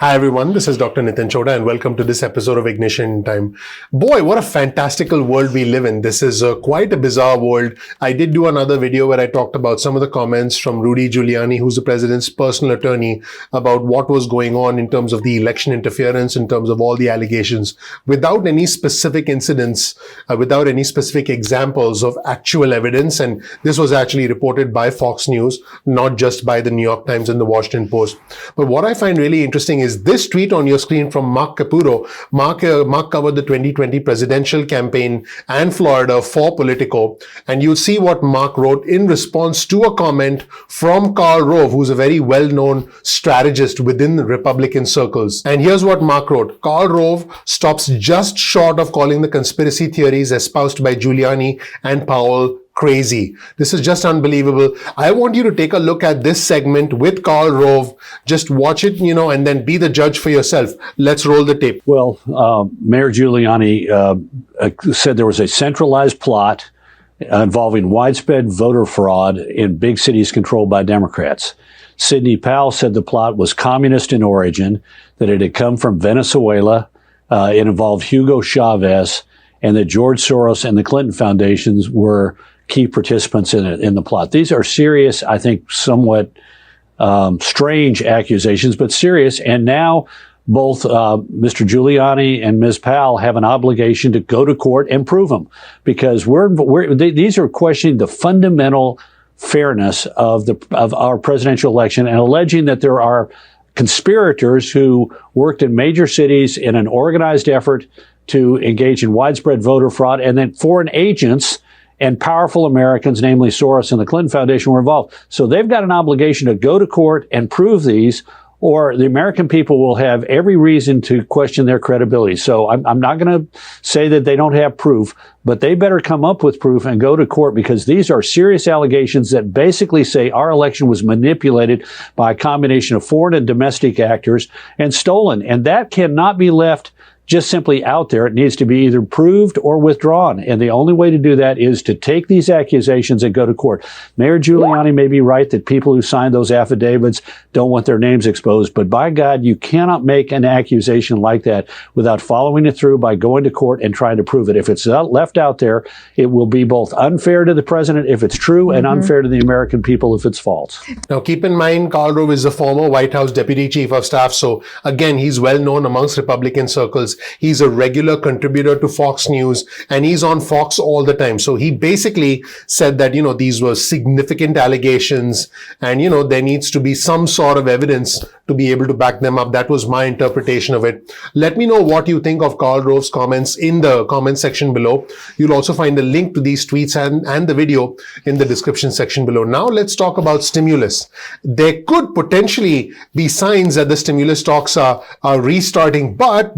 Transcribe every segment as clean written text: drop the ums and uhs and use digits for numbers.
Hi everyone, this is Dr. Nitin Chhoda and welcome to this episode of Ignition Time. Boy, what a fantastical world we live in. This is quite a bizarre world. I did do another video where I talked about some of the comments from Rudy Giuliani, who's the president's personal attorney, about what was going on in terms of the election interference, in terms of all the allegations, without any specific incidents, without any specific examples of actual evidence. And this was actually reported by Fox News, not just by the New York Times and the Washington Post. But what I find really interesting is this tweet on your screen from Marc Caputo. Marc covered the 2020 presidential campaign and Florida for Politico. And you'll see what Marc wrote in response to a comment from Karl Rove, who's a very well-known strategist within the Republican circles. And here's what Marc wrote. Karl Rove stops just short of calling the conspiracy theories espoused by Giuliani and Powell crazy. This is just unbelievable. I want you to take a look at this segment with Karl Rove. Just watch it, and then be the judge for yourself. Let's roll the tape. Well, Mayor Giuliani said there was a centralized plot involving widespread voter fraud in big cities controlled by Democrats. Sidney Powell said the plot was communist in origin, that it had come from Venezuela, it involved Hugo Chavez, and that George Soros and the Clinton foundations were key participants in the plot. These are serious, I think, somewhat strange accusations, but serious. And now both Mr. Giuliani and Ms. Powell have an obligation to go to court and prove them, because these are questioning the fundamental fairness of our presidential election and alleging that there are conspirators who worked in major cities in an organized effort to engage in widespread voter fraud, and then foreign agents and powerful Americans, namely Soros and the Clinton Foundation, were involved. So they've got an obligation to go to court and prove these, or the American people will have every reason to question their credibility. So I'm not going to say that they don't have proof, but they better come up with proof and go to court, because these are serious allegations that basically say our election was manipulated by a combination of foreign and domestic actors and stolen. And that cannot be left just simply out there. It needs to be either proved or withdrawn. And the only way to do that is to take these accusations and go to court. Mayor Giuliani may be right that people who signed those affidavits don't want their names exposed. But by God, you cannot make an accusation like that without following it through by going to court and trying to prove it. If it's left out there, it will be both unfair to the president if it's true and unfair to the American people if it's false. Now, keep in mind, Karl Rove is the former White House Deputy Chief of Staff. So again, he's well known amongst Republican circles. He's a regular contributor to Fox News, and he's on Fox all the time. So he basically said that, these were significant allegations and, there needs to be some sort of evidence to be able to back them up. That was my interpretation of it. Let me know what you think of Karl Rove's comments in the comment section below. You'll also find a link to these tweets and the video in the description section below. Now let's talk about stimulus. There could potentially be signs that the stimulus talks are restarting, but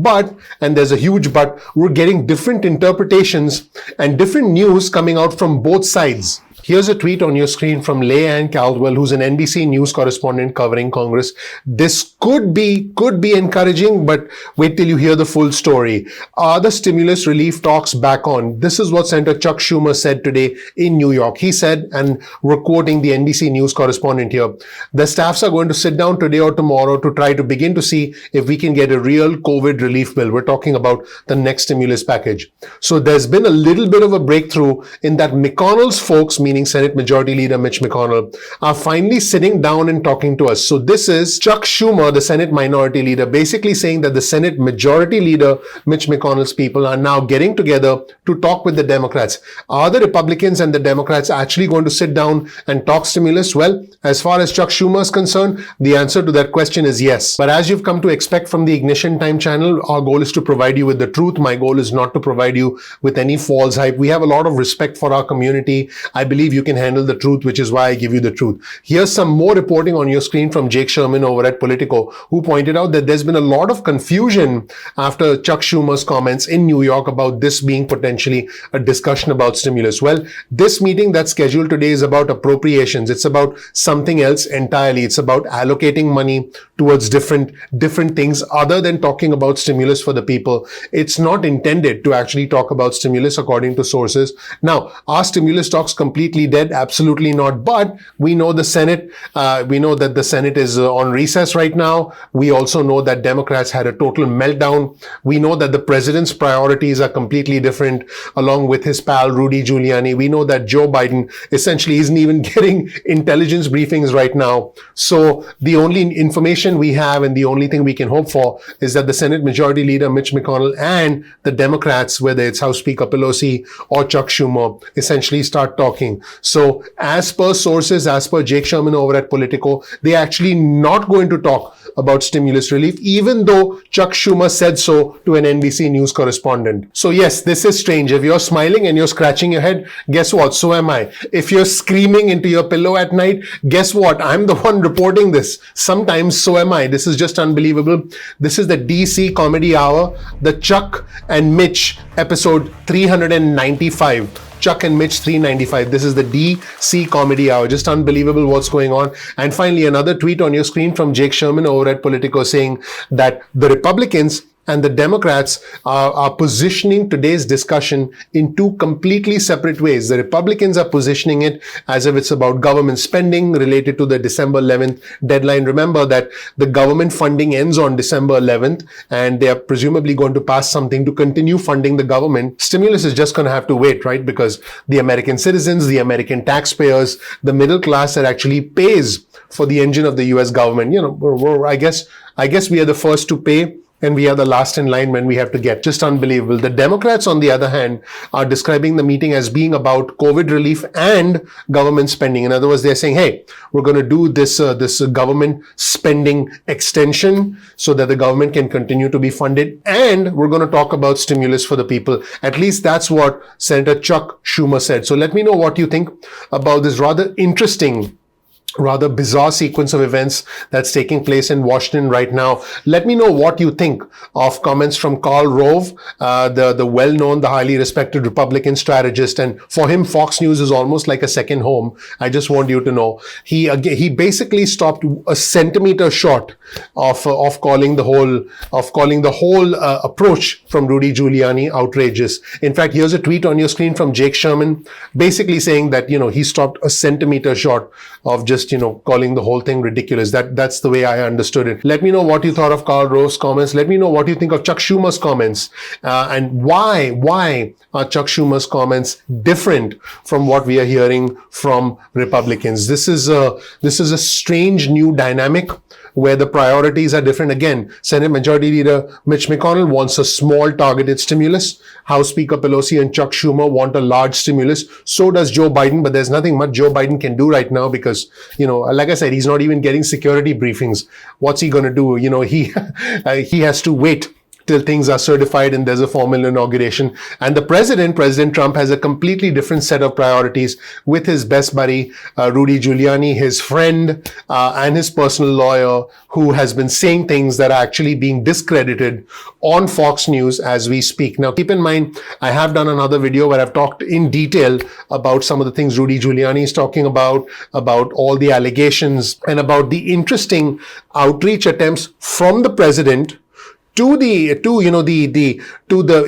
and there's a huge but, we're getting different interpretations and different news coming out from both sides. Here's a tweet on your screen from Leanne Caldwell, who's an NBC News correspondent covering Congress. This could be encouraging, but wait till you hear the full story. Are the stimulus relief talks back on? This is what Senator Chuck Schumer said today in New York. He said, and we're quoting the NBC News correspondent here, the staffs are going to sit down today or tomorrow to try to begin to see if we can get a real COVID relief bill. We're talking about the next stimulus package. So there's been a little bit of a breakthrough in that McConnell's folks, meaning Senate Majority Leader Mitch McConnell, are finally sitting down and talking to us. So this is Chuck Schumer, the Senate Minority Leader, basically saying that the Senate Majority Leader Mitch McConnell's people are now getting together to talk with the Democrats. Are the Republicans and the Democrats actually going to sit down and talk stimulus? Well, as far as Chuck Schumer is concerned, the answer to that question is yes. But as you've come to expect from the Ignition Time channel, our goal is to provide you with the truth. My goal is not to provide you with any false hype. We have a lot of respect for our community. I believe you can handle the truth, which is why I give you the truth. Here's some more reporting on your screen from Jake Sherman over at Politico, who pointed out that there's been a lot of confusion after Chuck Schumer's comments in New York about this being potentially a discussion about stimulus. Well, this meeting that's scheduled today is about appropriations. It's about something else entirely. It's about allocating money towards different things other than talking about stimulus for the people. It's not intended to actually talk about stimulus according to sources. Now, are stimulus talks complete? completely dead? Absolutely not. But we know the Senate, we know that the Senate is on recess right now. We also know that Democrats had a total meltdown. We know that the president's priorities are completely different, along with his pal Rudy Giuliani. We know that Joe Biden essentially isn't even getting intelligence briefings right now. So the only information we have and the only thing we can hope for is that the Senate Majority Leader Mitch McConnell and the Democrats, whether it's House Speaker Pelosi or Chuck Schumer, essentially start talking. So as per sources, as per Jake Sherman over at Politico, they're actually not going to talk about stimulus relief, even though Chuck Schumer said so to an NBC News correspondent. So yes, this is strange. If you're smiling and you're scratching your head, guess what? So am I. If you're screaming into your pillow at night, guess what? I'm the one reporting this. Sometimes so am I. This is just unbelievable. This is the DC Comedy Hour, the Chuck and Mitch episode 395. Chuck and Mitch 395. This is the DC Comedy Hour. Just unbelievable what's going on. And finally, another tweet on your screen from Jake Sherman over at Politico saying that the Republicans and the Democrats are positioning today's discussion in two completely separate ways. The Republicans are positioning it as if it's about government spending related to the December 11th deadline. Remember that the government funding ends on December 11th, and they are presumably going to pass something to continue funding the government. Stimulus is just going to have to wait, right? Because the American citizens, the American taxpayers, the middle class that actually pays for the engine of the US government, I guess we are the first to pay, and we are the last in line when we have to get. Just unbelievable. The Democrats, on the other hand, are describing the meeting as being about COVID relief and government spending. In other words, they're saying, hey, we're going to do this government spending extension so that the government can continue to be funded, and we're going to talk about stimulus for the people. At least that's what Senator Chuck Schumer said. So let me know what you think about this rather interesting, rather bizarre sequence of events that's taking place in Washington right now. Let me know what you think of comments from Karl Rove, the well-known, the highly respected Republican strategist. And for him, Fox News is almost like a second home. I just want you to know. He basically stopped a centimeter short of calling the whole approach from Rudy Giuliani outrageous. In fact, here's a tweet on your screen from Jake Sherman, basically saying that, he stopped a centimeter short of just calling the whole thing ridiculous. That's the way I understood it. Let me know what you thought of Karl Rove's comments. Let me know what you think of Chuck Schumer's comments, and why are Chuck Schumer's comments different from what we are hearing from Republicans. This is a strange new dynamic where the priorities are different. Again, Senate Majority Leader Mitch McConnell wants a small targeted stimulus. House Speaker Pelosi and Chuck Schumer want a large stimulus. So does Joe Biden, but there's nothing much Joe Biden can do right now because, like I said, he's not even getting security briefings. What's he going to do? He has to wait till things are certified and there's a formal inauguration. And the President Trump, has a completely different set of priorities with his best buddy, Rudy Giuliani, his friend, and his personal lawyer, who has been saying things that are actually being discredited on Fox News as we speak. Now, keep in mind, I have done another video where I've talked in detail about some of the things Rudy Giuliani is talking about all the allegations, and about the interesting outreach attempts from the president to the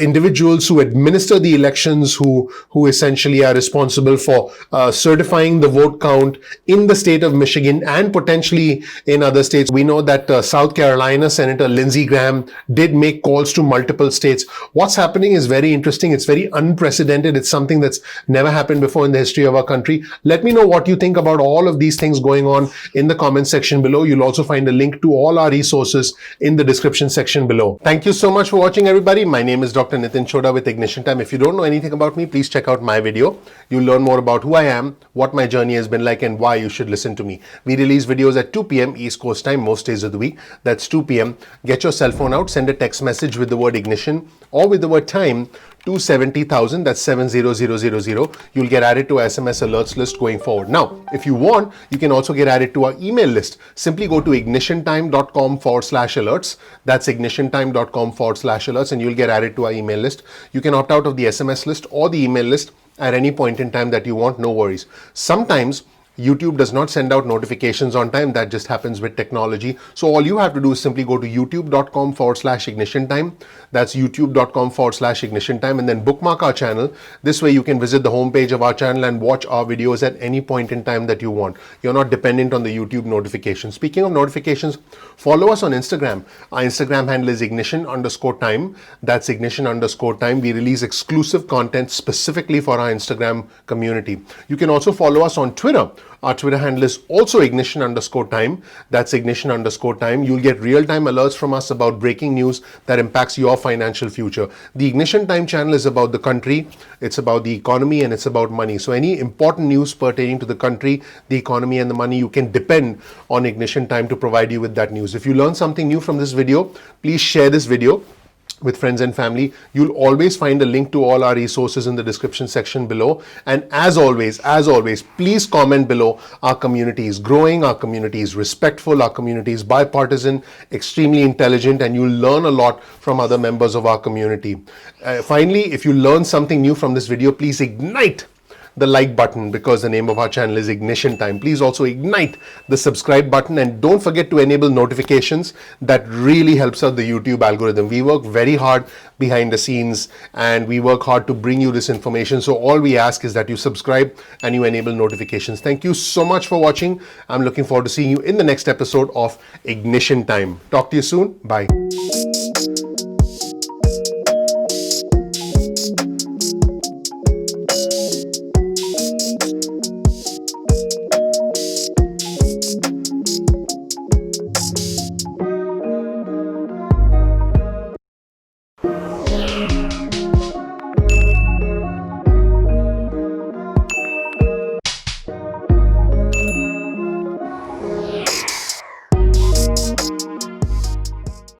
individuals who administer the elections, who essentially are responsible for certifying the vote count in the state of Michigan and potentially in other states. We know that South Carolina Senator Lindsey Graham did make calls to multiple states. What's happening is very interesting. It's very unprecedented. It's something that's never happened before in the history of our country. Let me know what you think about all of these things going on in the comment section below. You'll also find a link to all our resources in the description section below. Thank you so much for watching, everybody. My name is Dr. Nitin Chhoda with Ignition Time. If you don't know anything about me, please check out my video. You'll learn more about who I am, what my journey has been like, and why you should listen to me. We release videos at 2 p.m. East Coast time most days of the week. That's 2 p.m. Get your cell phone out, send a text message with the word ignition or with the word time to 70,000, that's 70000. You'll get added to our SMS alerts list going forward. Now, if you want, you can also get added to our email list. Simply go to ignitiontime.com/alerts. That's ignitiontime.com/alerts, and you'll get added to our email list. You can opt out of the SMS list or the email list at any point in time that you want, no worries. Sometimes YouTube does not send out notifications on time. That just happens with technology. So all you have to do is simply go to youtube.com/ignition time. That's youtube.com/ignition time, and then bookmark our channel. This way you can visit the homepage of our channel and watch our videos at any point in time that you want. You're not dependent on the YouTube notifications. Speaking of notifications, follow us on Instagram. Our Instagram handle is ignition_time. That's ignition_time. We release exclusive content specifically for our Instagram community. You can also follow us on Twitter. Our Twitter handle is also ignition_time. That's ignition_time. You'll get real-time alerts from us about breaking news that impacts your financial future. The Ignition Time channel is about the country, it's about the economy, and it's about money. So any important news pertaining to the country, the economy, and the money, you can depend on Ignition Time to provide you with that news. If you learn something new from this video, please share this video with friends and family. You'll always find a link to all our resources in the description section below. And as always, please comment below. Our community is growing, our community is respectful, our community is bipartisan, extremely intelligent, and you'll learn a lot from other members of our community. Finally, if you learn something new from this video, please ignite the like button, because the name of our channel is Ignition Time. Please also ignite the subscribe button, and don't forget to enable notifications. That really helps out the YouTube algorithm. We work very hard behind the scenes and we work hard to bring you this information. So all we ask is that you subscribe and you enable notifications. Thank you so much for watching. I'm looking forward to seeing you in the next episode of Ignition Time. Talk to you soon. Bye.